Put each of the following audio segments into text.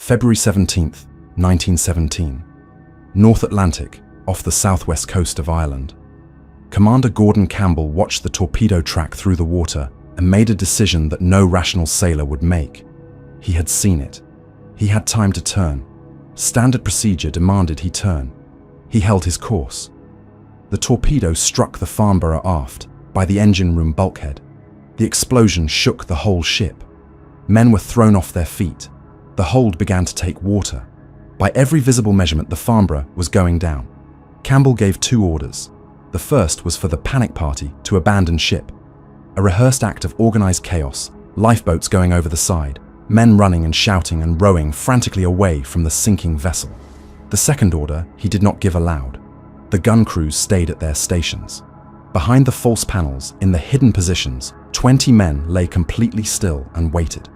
February 17th, 1917. North Atlantic, off the southwest coast of Ireland. Commander Gordon Campbell watched the torpedo track through the water and made a decision that no rational sailor would make. He had seen it. He had time to turn. Standard procedure demanded he turn. He held his course. The torpedo struck the Farnborough aft, by the engine room bulkhead. The explosion shook the whole ship. Men were thrown off their feet. The hold began to take water. By every visible measurement, the Farnborough was going down. Campbell gave two orders. The first was for the panic party to abandon ship. A rehearsed act of organized chaos, lifeboats going over the side, men running and shouting and rowing frantically away from the sinking vessel. The second order he did not give aloud. The gun crews stayed at their stations. Behind the false panels, in the hidden positions, 20 men lay completely still and waited.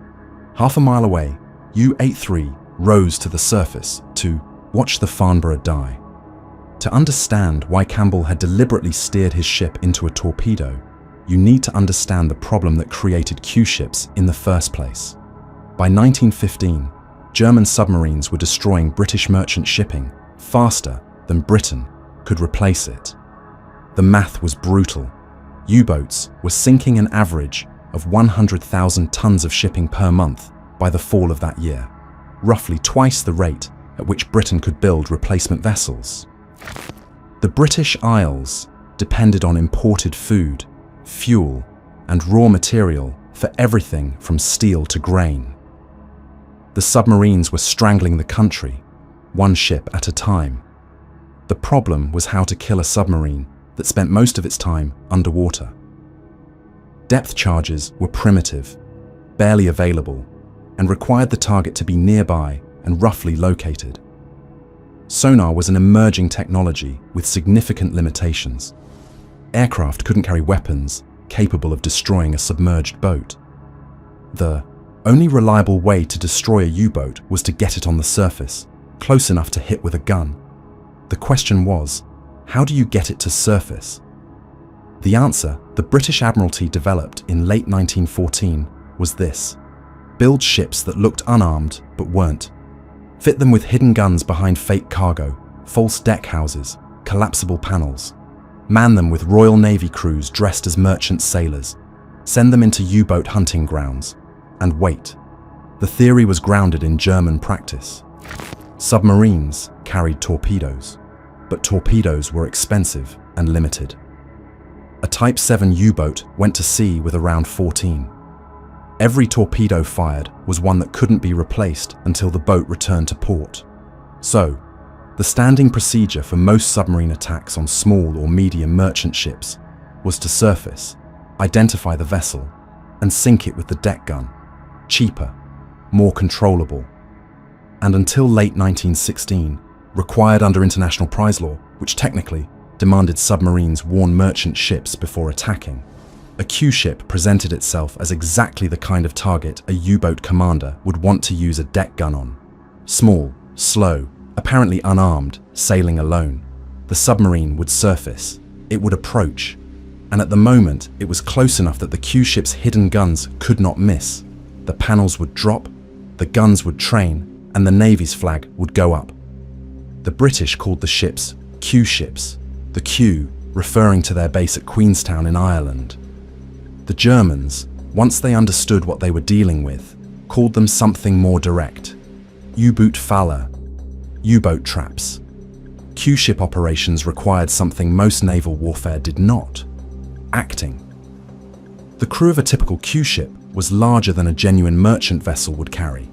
Half a mile away, U-83 rose to the surface to watch the Farnborough die. To understand why Campbell had deliberately steered his ship into a torpedo, you need to understand the problem that created Q-ships in the first place. By 1915, German submarines were destroying British merchant shipping faster than Britain could replace it. The math was brutal. U-boats were sinking an average of 100,000 tons of shipping per month by the fall of that year, roughly twice the rate at which Britain could build replacement vessels. The British Isles depended on imported food, fuel, and raw material for everything from steel to grain. The submarines were strangling the country, one ship at a time. The problem was how to kill a submarine that spent most of its time underwater. Depth charges were primitive, barely available, and required the target to be nearby and roughly located. Sonar was an emerging technology with significant limitations. Aircraft couldn't carry weapons capable of destroying a submerged boat. The only reliable way to destroy a U-boat was to get it on the surface, close enough to hit with a gun. The question was, how do you get it to surface? The answer the British Admiralty developed in late 1914 was this: build ships that looked unarmed but weren't. Fit them with hidden guns behind fake cargo, false deck houses, collapsible panels. Man them with Royal Navy crews dressed as merchant sailors. Send them into U-boat hunting grounds. And wait. The theory was grounded in German practice. Submarines carried torpedoes, but torpedoes were expensive and limited. A Type 7 U-boat went to sea with around 14. Every torpedo fired was one that couldn't be replaced until the boat returned to port. So, the standing procedure for most submarine attacks on small or medium merchant ships was to surface, identify the vessel, and sink it with the deck gun. Cheaper, more controllable, and until late 1916, required under international prize law, which technically demanded submarines warn merchant ships before attacking. A Q-ship presented itself as exactly the kind of target a U-boat commander would want to use a deck gun on. Small, slow, apparently unarmed, sailing alone. The submarine would surface. It would approach. And at the moment, it was close enough that the Q-ship's hidden guns could not miss. The panels would drop, the guns would train, and the Navy's flag would go up. The British called the ships Q-ships, the Q referring to their base at Queenstown in Ireland. The Germans, once they understood what they were dealing with, called them something more direct. U-boot Falle, U-boat traps. Q-ship operations required something most naval warfare did not: acting. The crew of a typical Q-ship was larger than a genuine merchant vessel would carry,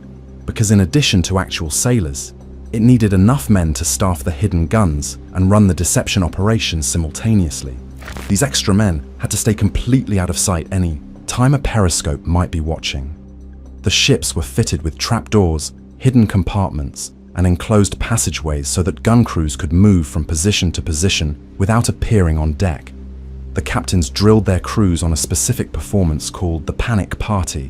because in addition to actual sailors, it needed enough men to staff the hidden guns and run the deception operations simultaneously. These extra men had to stay completely out of sight any time a periscope might be watching. The ships were fitted with trapdoors, hidden compartments, and enclosed passageways so that gun crews could move from position to position without appearing on deck. The captains drilled their crews on a specific performance called the panic party.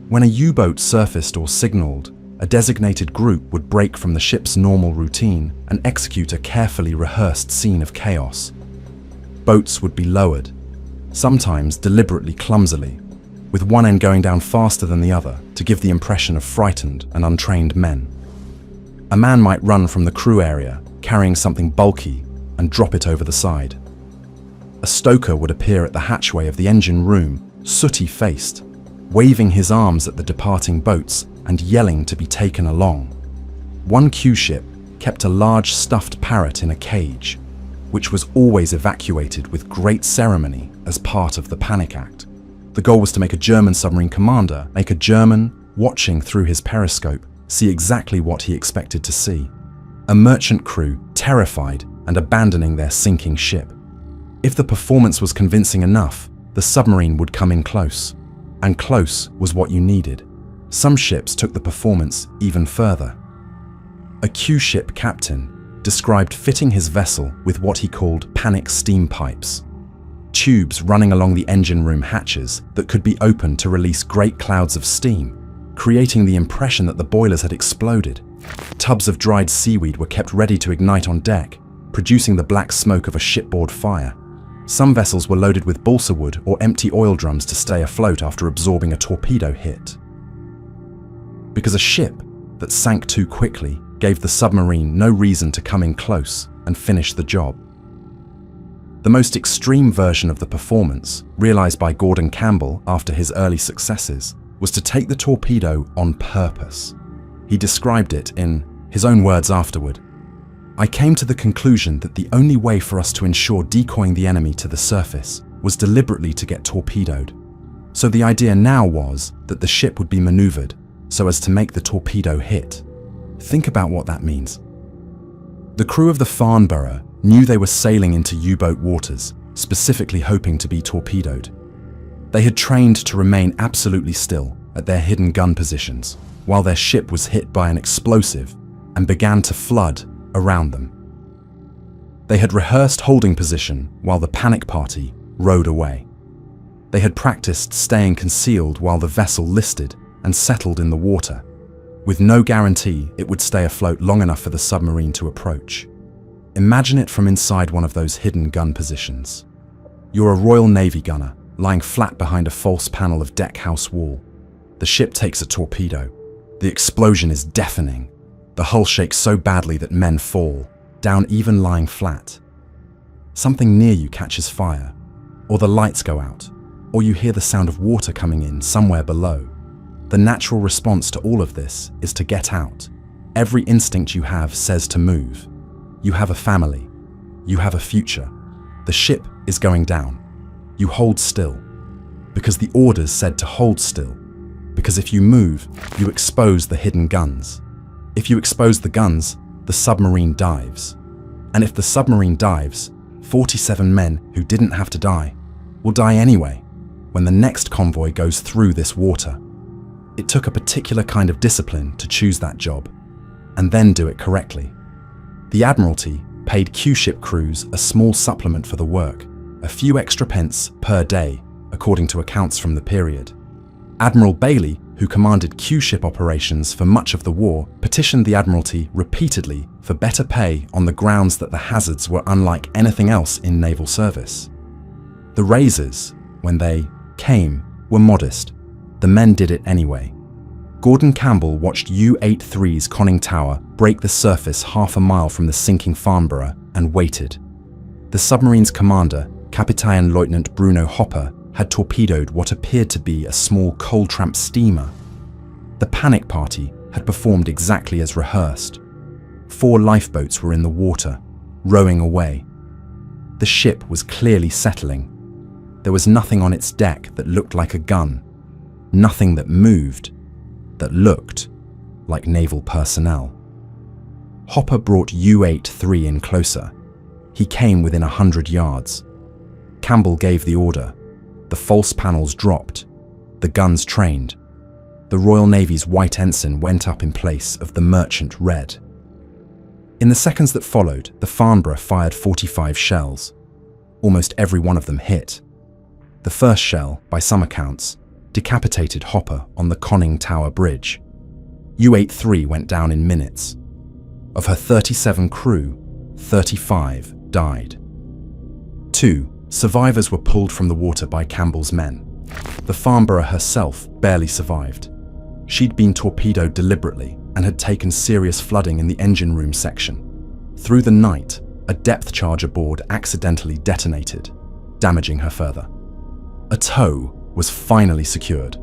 When a U-boat surfaced or signaled, a designated group would break from the ship's normal routine and execute a carefully rehearsed scene of chaos. Boats would be lowered, sometimes deliberately clumsily. with one end going down faster than the other to give the impression of frightened and untrained men. A man might run from the crew area, carrying something bulky, and drop it over the side. A stoker would appear at the hatchway of the engine room, sooty-faced, waving his arms at the departing boats and yelling to be taken along. One Q-ship kept a large stuffed parrot in a cage, which was always evacuated with great ceremony as part of the panic act. The goal was to make a German submarine commander, make a German, watching through his periscope, see exactly what he expected to see. A merchant crew, terrified and abandoning their sinking ship. If the performance was convincing enough, the submarine would come in close. And close was what you needed. Some ships took the performance even further. A Q-ship captain described fitting his vessel with what he called panic steam pipes. Tubes running along the engine room hatches that could be opened to release great clouds of steam, creating the impression that the boilers had exploded. Tubs of dried seaweed were kept ready to ignite on deck, producing the black smoke of a shipboard fire. Some vessels were loaded with balsa wood or empty oil drums to stay afloat after absorbing a torpedo hit. Because a ship that sank too quickly gave the submarine no reason to come in close and finish the job. The most extreme version of the performance, realized by Gordon Campbell after his early successes, was to take the torpedo on purpose. He described it in his own words afterward. "I came to the conclusion that the only way for us to ensure decoying the enemy to the surface was deliberately to get torpedoed. So the idea now was that the ship would be maneuvered so as to make the torpedo hit." Think about what that means. The crew of the Farnborough knew they were sailing into U-boat waters, specifically hoping to be torpedoed. They had trained to remain absolutely still at their hidden gun positions while their ship was hit by an explosive and began to flood around them. They had rehearsed holding position while the panic party rowed away. They had practiced staying concealed while the vessel listed and settled in the water, with no guarantee it would stay afloat long enough for the submarine to approach. Imagine it from inside one of those hidden gun positions. You're a Royal Navy gunner, lying flat behind a false panel of deckhouse wall. The ship takes a torpedo. The explosion is deafening. The hull shakes so badly that men fall, down even lying flat. Something near you catches fire, or the lights go out, or you hear the sound of water coming in somewhere below. The natural response to all of this is to get out. Every instinct you have says to move. You have a family. You have a future. The ship is going down. You hold still, because the orders said to hold still, because if you move, you expose the hidden guns. If you expose the guns, the submarine dives. And if the submarine dives, 47 men who didn't have to die will die anyway when the next convoy goes through this water. It took a particular kind of discipline to choose that job, and then do it correctly. The Admiralty paid Q-ship crews a small supplement for the work, a few extra pence per day, according to accounts from the period. Admiral Bailey, who commanded Q-ship operations for much of the war, petitioned the Admiralty repeatedly for better pay on the grounds that the hazards were unlike anything else in naval service. The raises, when they came, were modest. The men did it anyway. Gordon Campbell watched U-83's conning tower break the surface half a mile from the sinking Farnborough and waited. The submarine's commander, Captain Lieutenant Bruno Hopper, had torpedoed what appeared to be a small coal tramp steamer. The panic party had performed exactly as rehearsed. 4 lifeboats were in the water, rowing away. The ship was clearly settling. There was nothing on its deck that looked like a gun, nothing that moved, that looked like naval personnel. Hopper brought U-83 in closer. He came within 100 yards. Campbell gave the order. The false panels dropped. The guns trained. The Royal Navy's white ensign went up in place of the merchant red. In the seconds that followed, the Farnborough fired 45 shells. Almost every one of them hit. The first shell, by some accounts, decapitated Hopper on the conning tower bridge. U-83 went down in minutes. Of her 37 crew, 35 died. 2 survivors were pulled from the water by Campbell's men. The Farnborough herself barely survived. She'd been torpedoed deliberately and had taken serious flooding in the engine room section. Through the night, a depth charge aboard accidentally detonated, damaging her further. A tow was finally secured.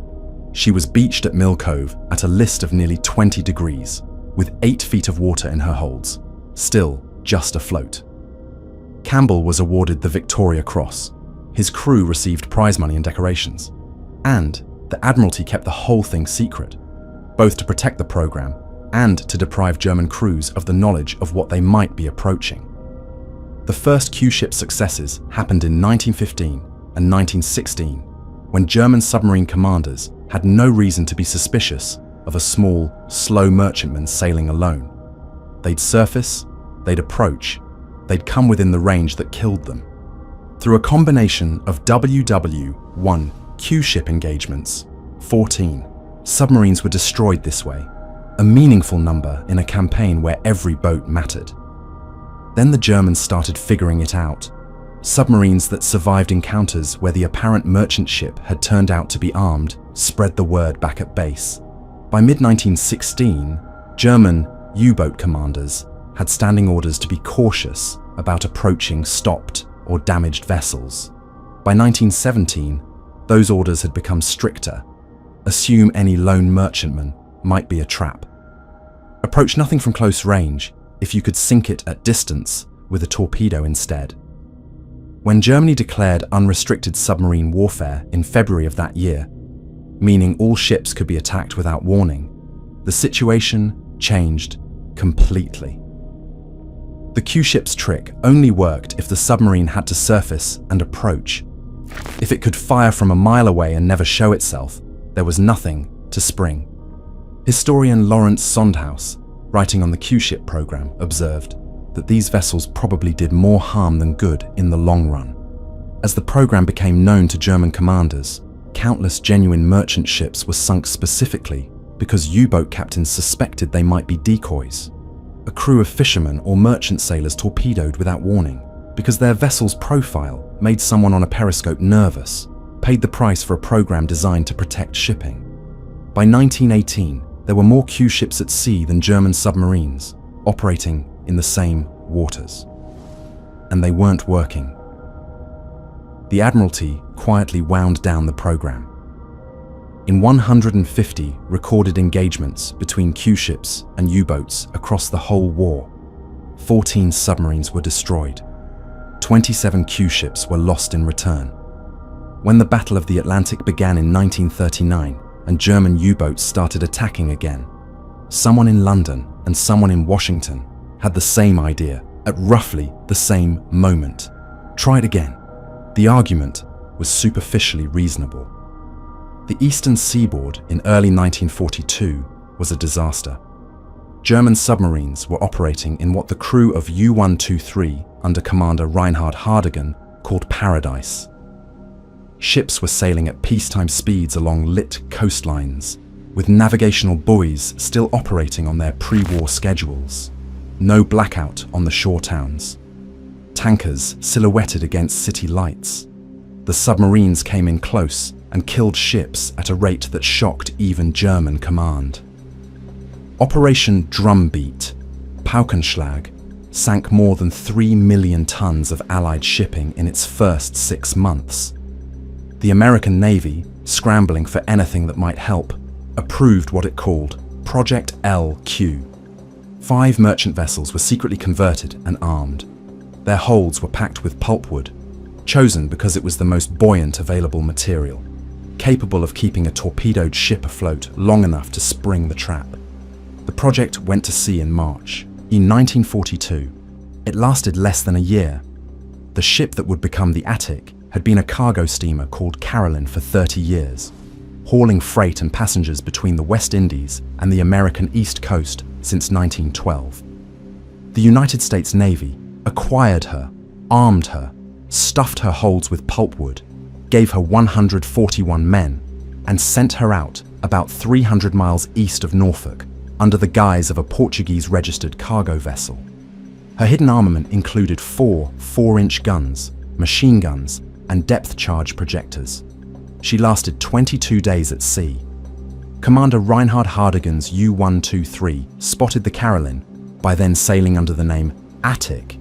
She was beached at Mill Cove at a list of nearly 20 degrees, with 8 feet of water in her holds, still just afloat. Campbell was awarded the Victoria Cross. His crew received prize money and decorations. And the Admiralty kept the whole thing secret, both to protect the program and to deprive German crews of the knowledge of what they might be approaching. The first Q-ship successes happened in 1915 and 1916, when German submarine commanders had no reason to be suspicious of a small, slow merchantman sailing alone. They'd surface, they'd approach, they'd come within the range that killed them. Through a combination of WW1 Q-ship engagements, 14, submarines were destroyed this way, a meaningful number in a campaign where every boat mattered. Then the Germans started figuring it out. Submarines that survived encounters where the apparent merchant ship had turned out to be armed spread the word back at base. By mid-1916, German U-boat commanders had standing orders to be cautious about approaching stopped or damaged vessels. By 1917, those orders had become stricter. Assume any lone merchantman might be a trap. Approach nothing from close range if you could sink it at distance with a torpedo instead. When Germany declared unrestricted submarine warfare in February of that year, meaning all ships could be attacked without warning, the situation changed completely. The Q-ship's trick only worked if the submarine had to surface and approach. If it could fire from a mile away and never show itself, there was nothing to spring. Historian Lawrence Sondhaus, writing on the Q-ship program, observed that these vessels probably did more harm than good in the long run. As the program became known to German commanders, countless genuine merchant ships were sunk specifically because U-boat captains suspected they might be decoys. A crew of fishermen or merchant sailors torpedoed without warning because their vessel's profile made someone on a periscope nervous, paid the price for a program designed to protect shipping. By 1918, there were more Q-ships at sea than German submarines, operating in the same waters. And they weren't working. The Admiralty quietly wound down the program. In 150 recorded engagements between Q-ships and U-boats across the whole war, 14 submarines were destroyed. 27 Q-ships were lost in return. When the Battle of the Atlantic began in 1939 and German U-boats started attacking again, someone in London and someone in Washington had the same idea at roughly the same moment. Try it again. The argument was superficially reasonable. The eastern seaboard in early 1942 was a disaster. German submarines were operating in what the crew of U-123 under Commander Reinhard Hardigan called Paradise. Ships were sailing at peacetime speeds along lit coastlines, with navigational buoys still operating on their pre-war schedules. No blackout on the shore towns. Tankers silhouetted against city lights. The submarines came in close and killed ships at a rate that shocked even German command. Operation Drumbeat, Paukenschlag, sank more than 3 million tons of Allied shipping in its first 6 months. The American Navy, scrambling for anything that might help, approved what it called Project LQ. 5 merchant vessels were secretly converted and armed. Their holds were packed with pulpwood, chosen because it was the most buoyant available material, capable of keeping a torpedoed ship afloat long enough to spring the trap. The project went to sea in March. In 1942, it lasted less than a year. The ship that would become the Attic had been a cargo steamer called Caroline for 30 years, hauling freight and passengers between the West Indies and the American East Coast since 1912. The United States Navy acquired her, armed her, stuffed her holds with pulpwood, gave her 141 men, and sent her out about 300 miles east of Norfolk under the guise of a Portuguese-registered cargo vessel. Her hidden armament included 4 4-inch guns, machine guns, and depth charge projectors. She lasted 22 days at sea. Commander Reinhard Hardigan's U-123 spotted the Caroline, by then sailing under the name Attic,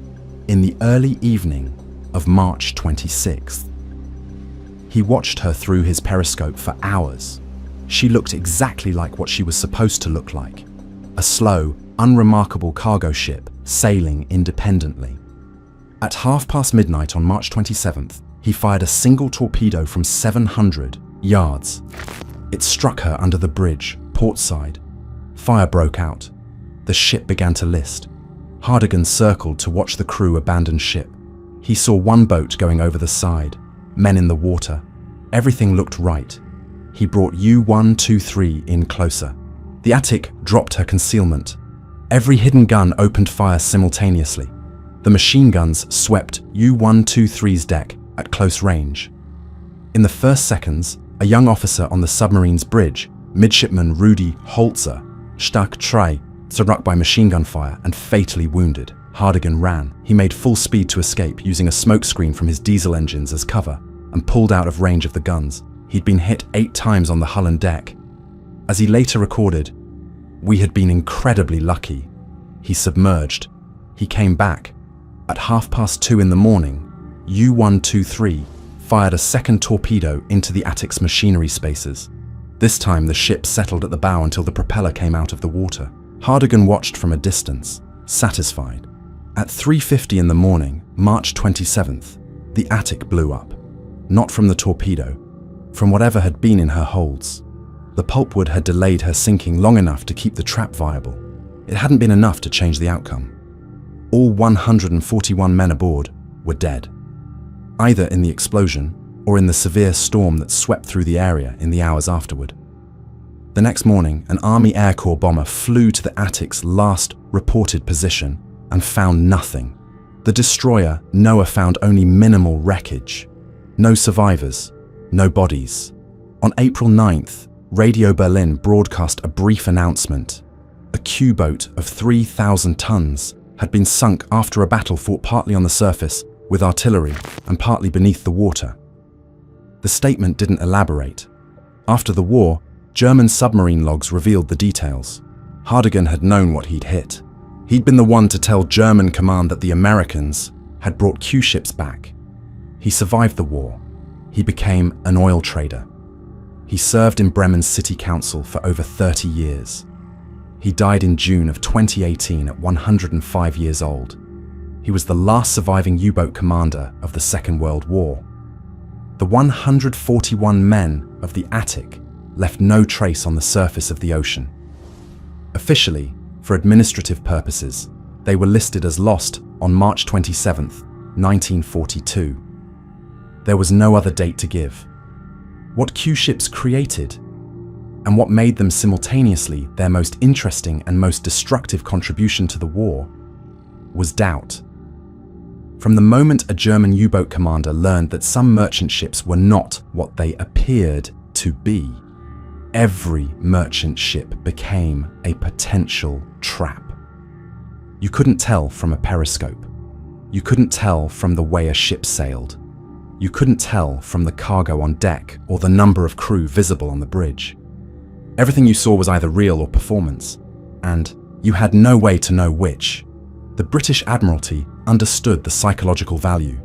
in the early evening of March 26th. He watched her through his periscope for hours. She looked exactly like what she was supposed to look like, a slow, unremarkable cargo ship sailing independently. At midnight on March 27th, he fired a single torpedo from 700 yards. It struck her under the bridge, port side. Fire broke out. The ship began to list. Hardigan circled to watch the crew abandon ship. He saw one boat going over the side, men in the water. Everything looked right. He brought U-123 in closer. The Attic dropped her concealment. Every hidden gun opened fire simultaneously. The machine guns swept U-123's deck at close range. In the first seconds, a young officer on the submarine's bridge, Midshipman Rudi Holzer, stark tri, struck by machine gun fire and fatally wounded. Hardigan ran. He made full speed to escape using a smokescreen from his diesel engines as cover and pulled out of range of the guns. He'd been hit 8 times on the hull and deck. As he later recorded, "We had been incredibly lucky." He submerged. He came back. At 2:30 in the morning, U-123 fired a second torpedo into the Attic's machinery spaces. This time the ship settled at the bow until the propeller came out of the water. Hardigan watched from a distance, satisfied. At 3:50 in the morning, March 27th, the Attic blew up. Not from the torpedo, from whatever had been in her holds. The pulpwood had delayed her sinking long enough to keep the trap viable. It hadn't been enough to change the outcome. All 141 men aboard were dead, either in the explosion or in the severe storm that swept through the area in the hours afterward. The next morning, an Army Air Corps bomber flew to the Attic's last reported position and found nothing. The destroyer, Noah, found only minimal wreckage. No survivors, no bodies. On April 9th, Radio Berlin broadcast a brief announcement. A Q-boat of 3,000 tons had been sunk after a battle fought partly on the surface with artillery and partly beneath the water. The statement didn't elaborate. After the war, German submarine logs revealed the details. Hardigan had known what he'd hit. He'd been the one to tell German command that the Americans had brought Q-ships back. He survived the war. He became an oil trader. He served in Bremen's city council for over 30 years. He died in June of 2018 at 105 years old. He was the last surviving U-boat commander of the Second World War. The 141 men of the Attic left no trace on the surface of the ocean. Officially, for administrative purposes, they were listed as lost on March 27, 1942. There was no other date to give. What Q-ships created, and what made them simultaneously their most interesting and most destructive contribution to the war, was doubt. From the moment a German U-boat commander learned that some merchant ships were not what they appeared to be, every merchant ship became a potential trap. You couldn't tell from a periscope. You couldn't tell from the way a ship sailed. You couldn't tell from the cargo on deck or the number of crew visible on the bridge. Everything you saw was either real or performance, and you had no way to know which. The British Admiralty understood the psychological value.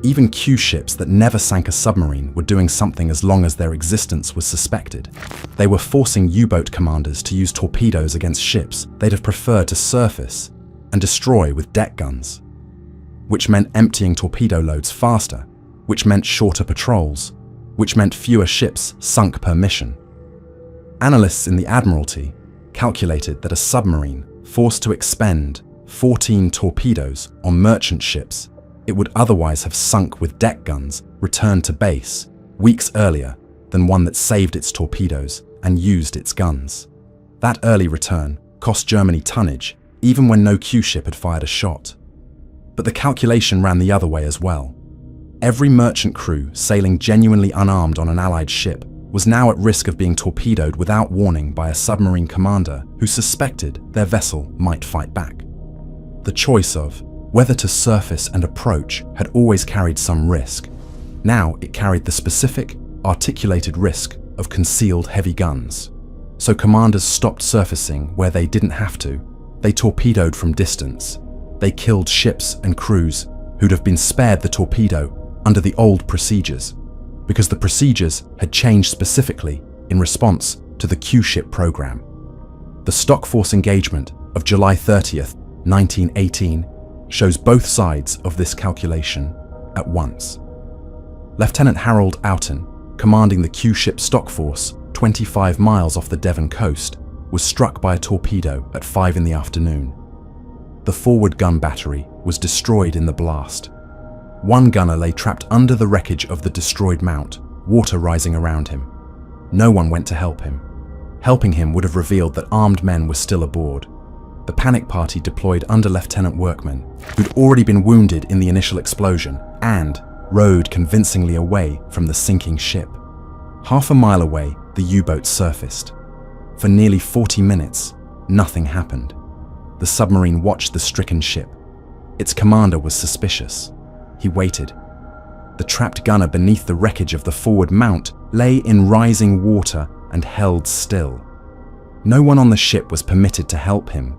Even Q-ships that never sank a submarine were doing something as long as their existence was suspected. They were forcing U-boat commanders to use torpedoes against ships they'd have preferred to surface and destroy with deck guns, which meant emptying torpedo loads faster, which meant shorter patrols, which meant fewer ships sunk per mission. Analysts in the Admiralty calculated that a submarine forced to expend 14 torpedoes on merchant ships it would otherwise have sunk with deck guns returned to base weeks earlier than one that saved its torpedoes and used its guns. That early return cost Germany tonnage, even when no Q-ship had fired a shot. But the calculation ran the other way as well. Every merchant crew sailing genuinely unarmed on an Allied ship was now at risk of being torpedoed without warning by a submarine commander who suspected their vessel might fight back. The choice of whether to surface and approach had always carried some risk. Now it carried the specific, articulated risk of concealed heavy guns. So commanders stopped surfacing where they didn't have to. They torpedoed from distance. They killed ships and crews who'd have been spared the torpedo under the old procedures, because the procedures had changed specifically in response to the Q-ship program. The stock force engagement of July 30th, 1918 shows both sides of this calculation at once. Lieutenant Harold Outen, commanding the Q-ship stock force 25 miles off the Devon coast, was struck by a torpedo at 5 in the afternoon. The forward gun battery was destroyed in the blast. One gunner lay trapped under the wreckage of the destroyed mount, water rising around him. No one went to help him. Helping him would have revealed that armed men were still aboard. The panic party deployed under-lieutenant workmen, who'd already been wounded in the initial explosion, and rowed convincingly away from the sinking ship. Half a mile away, the U-boat surfaced. For nearly 40 minutes, nothing happened. The submarine watched the stricken ship. Its commander was suspicious. He waited. The trapped gunner beneath the wreckage of the forward mount lay in rising water and held still. No one on the ship was permitted to help him.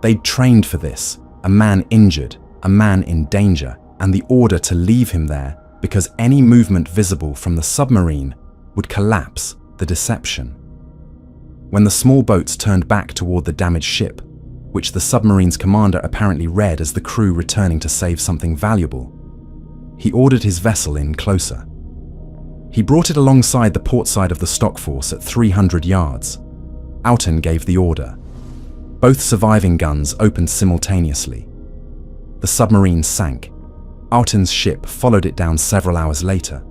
They'd trained for this, a man injured, a man in danger, and the order to leave him there because any movement visible from the submarine would collapse the deception. When the small boats turned back toward the damaged ship, which the submarine's commander apparently read as the crew returning to save something valuable, he ordered his vessel in closer. He brought it alongside the port side of the stock force at 300 yards. Outen gave the order. Both surviving guns opened simultaneously. The submarine sank. Outen's ship followed it down several hours later,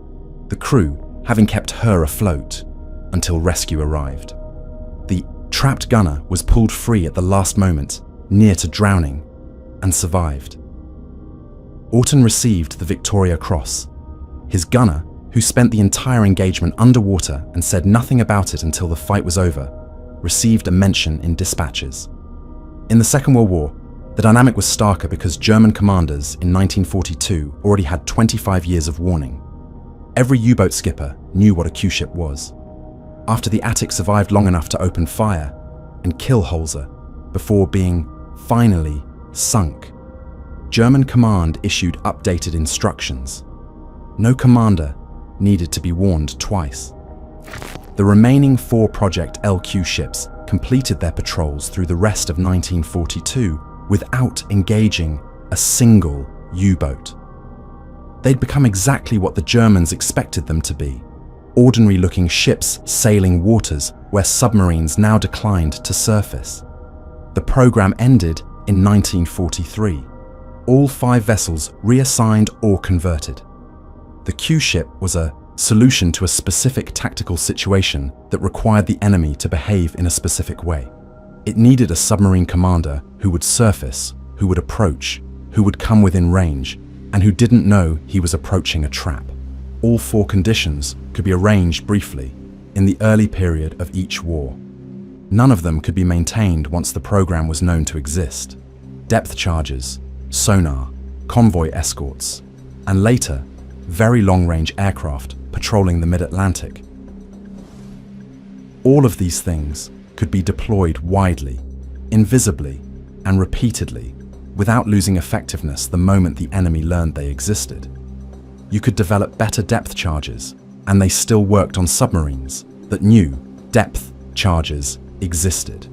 the crew having kept her afloat until rescue arrived. The trapped gunner was pulled free at the last moment, near to drowning, and survived. Outen received the Victoria Cross. His gunner, who spent the entire engagement underwater and said nothing about it until the fight was over, received a mention in dispatches. In the Second World War, the dynamic was starker because German commanders in 1942 already had 25 years of warning. Every U-boat skipper knew what a Q-ship was. After the Attic survived long enough to open fire and kill Holzer before being finally sunk, German command issued updated instructions. No commander needed to be warned twice. The remaining 4 Project LQ ships completed their patrols through the rest of 1942 without engaging a single U-boat. They'd become exactly what the Germans expected them to be, ordinary-looking ships sailing waters where submarines now declined to surface. The program ended in 1943. All 5 vessels reassigned or converted. The Q-ship was a solution to a specific tactical situation that required the enemy to behave in a specific way. It needed a submarine commander who would surface, who would approach, who would come within range, and who didn't know he was approaching a trap. All 4 conditions could be arranged briefly in the early period of each war. None of them could be maintained once the program was known to exist. Depth charges, sonar, convoy escorts, and later, very long-range aircraft patrolling the mid-Atlantic. All of these things could be deployed widely, invisibly, and repeatedly, without losing effectiveness the moment the enemy learned they existed. You could develop better depth charges, and they still worked on submarines that knew depth charges existed.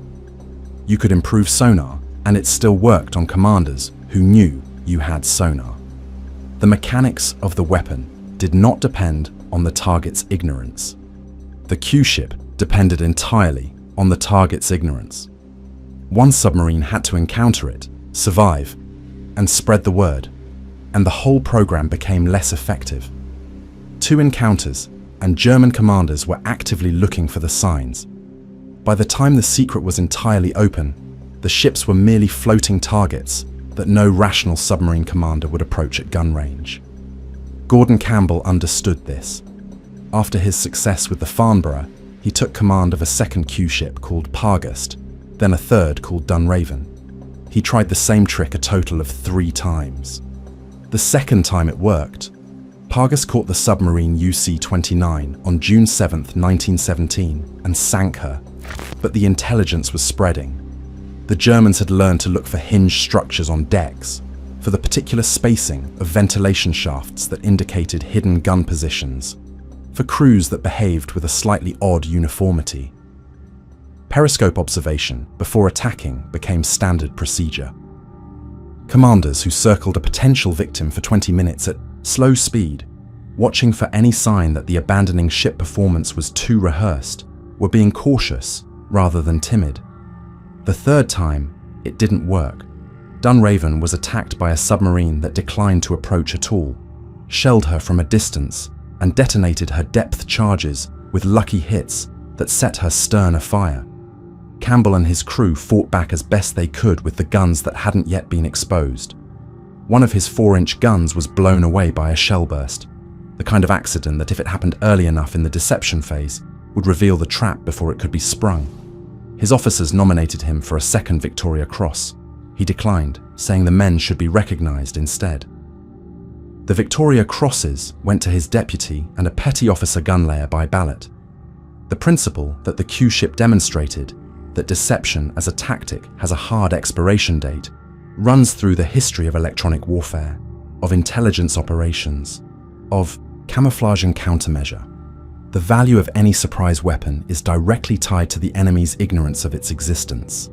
You could improve sonar, and it still worked on commanders who knew you had sonar. The mechanics of the weapon did not depend on the target's ignorance. The Q-ship depended entirely on the target's ignorance. One submarine had to encounter it, survive, and spread the word, and the whole program became less effective. 2 encounters, and German commanders were actively looking for the signs. By the time the secret was entirely open, the ships were merely floating targets that no rational submarine commander would approach at gun range. Gordon Campbell understood this. After his success with the Farnborough, he took command of a second Q-ship called Pargust, then a third called Dunraven. He tried the same trick a total of 3 times. The second time it worked. Pargus caught the submarine UC-29 on June 7, 1917, and sank her, but the intelligence was spreading. The Germans had learned to look for hinged structures on decks, for the particular spacing of ventilation shafts that indicated hidden gun positions, for crews that behaved with a slightly odd uniformity. Periscope observation before attacking became standard procedure. Commanders who circled a potential victim for 20 minutes at slow speed, watching for any sign that the abandoning ship performance was too rehearsed, were being cautious rather than timid. The third time, it didn't work. Dunraven was attacked by a submarine that declined to approach at all, shelled her from a distance, and detonated her depth charges with lucky hits that set her stern afire. Campbell and his crew fought back as best they could with the guns that hadn't yet been exposed. One of his 4-inch guns was blown away by a shell burst, the kind of accident that, if it happened early enough in the deception phase, would reveal the trap before it could be sprung. His officers nominated him for a second Victoria Cross. He declined, saying the men should be recognized instead. The Victoria Crosses went to his deputy and a petty officer gunlayer by ballot. The principle that the Q ship demonstrated, that deception as a tactic has a hard expiration date, runs through the history of electronic warfare, of intelligence operations, of camouflage and countermeasure. The value of any surprise weapon is directly tied to the enemy's ignorance of its existence.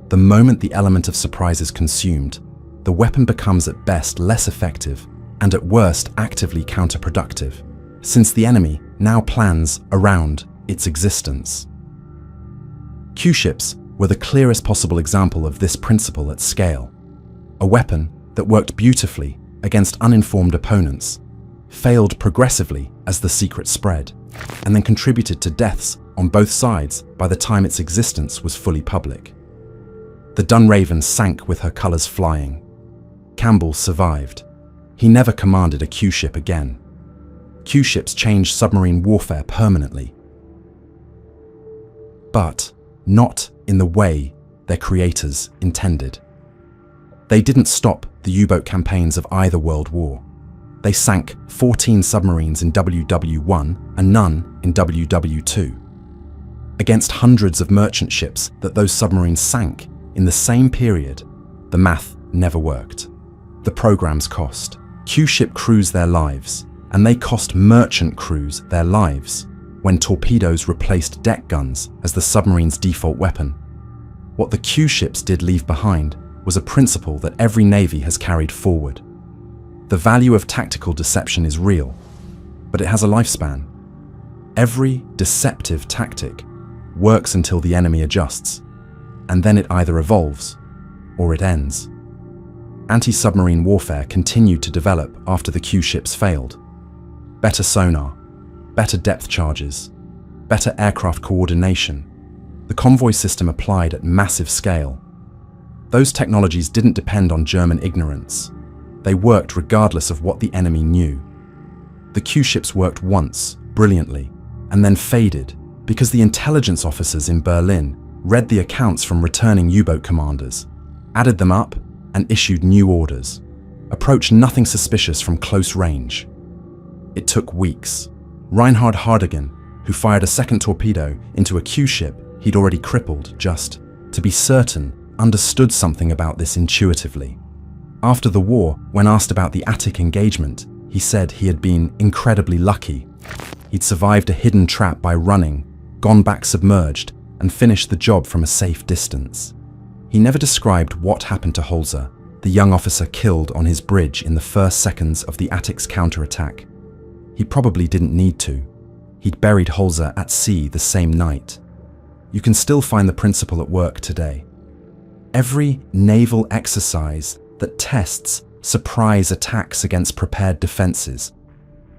The moment the element of surprise is consumed, the weapon becomes at best less effective and at worst actively counterproductive, since the enemy now plans around its existence. Q-ships were the clearest possible example of this principle at scale. A weapon that worked beautifully against uninformed opponents, failed progressively as the secret spread, and then contributed to deaths on both sides by the time its existence was fully public. The Dunraven sank with her colours flying. Campbell survived. He never commanded a Q-ship again. Q-ships changed submarine warfare permanently, but not in the way their creators intended. They didn't stop the U-boat campaigns of either World War. They sank 14 submarines in WW1 and none in WW2. Against hundreds of merchant ships that those submarines sank in the same period, the math never worked. The programs cost Q-ship crews their lives, and they cost merchant crews their lives when torpedoes replaced deck guns as the submarine's default weapon. What the Q-ships did leave behind was a principle that every navy has carried forward. The value of tactical deception is real, but it has a lifespan. Every deceptive tactic works until the enemy adjusts, and then it either evolves or it ends. Anti-submarine warfare continued to develop after the Q-ships failed. Better sonar, better depth charges, better aircraft coordination. The convoy system applied at massive scale. Those technologies didn't depend on German ignorance. They worked regardless of what the enemy knew. The Q-ships worked once, brilliantly, and then faded because the intelligence officers in Berlin read the accounts from returning U-boat commanders, added them up, and issued new orders. Approach nothing suspicious from close range. It took weeks. Reinhard Hardigan, who fired a second torpedo into a Q-ship he'd already crippled, just, to be certain, understood something about this intuitively. After the war, when asked about the Attic engagement, he said he had been incredibly lucky. He'd survived a hidden trap by running, gone back submerged, and finished the job from a safe distance. He never described what happened to Holzer, the young officer killed on his bridge in the first seconds of the Attic's counterattack. He probably didn't need to. He'd buried Holzer at sea the same night. You can still find the principle at work today. Every naval exercise that tests surprise attacks against prepared defenses,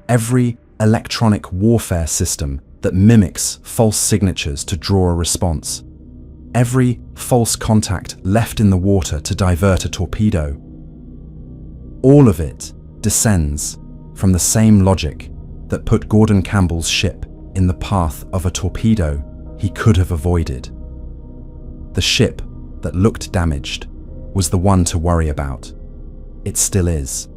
every electronic warfare system that mimics false signatures to draw a response, every false contact left in the water to divert a torpedo, all of it descends from the same logic that put Gordon Campbell's ship in the path of a torpedo he could have avoided. The ship that looked damaged was the one to worry about. It still is.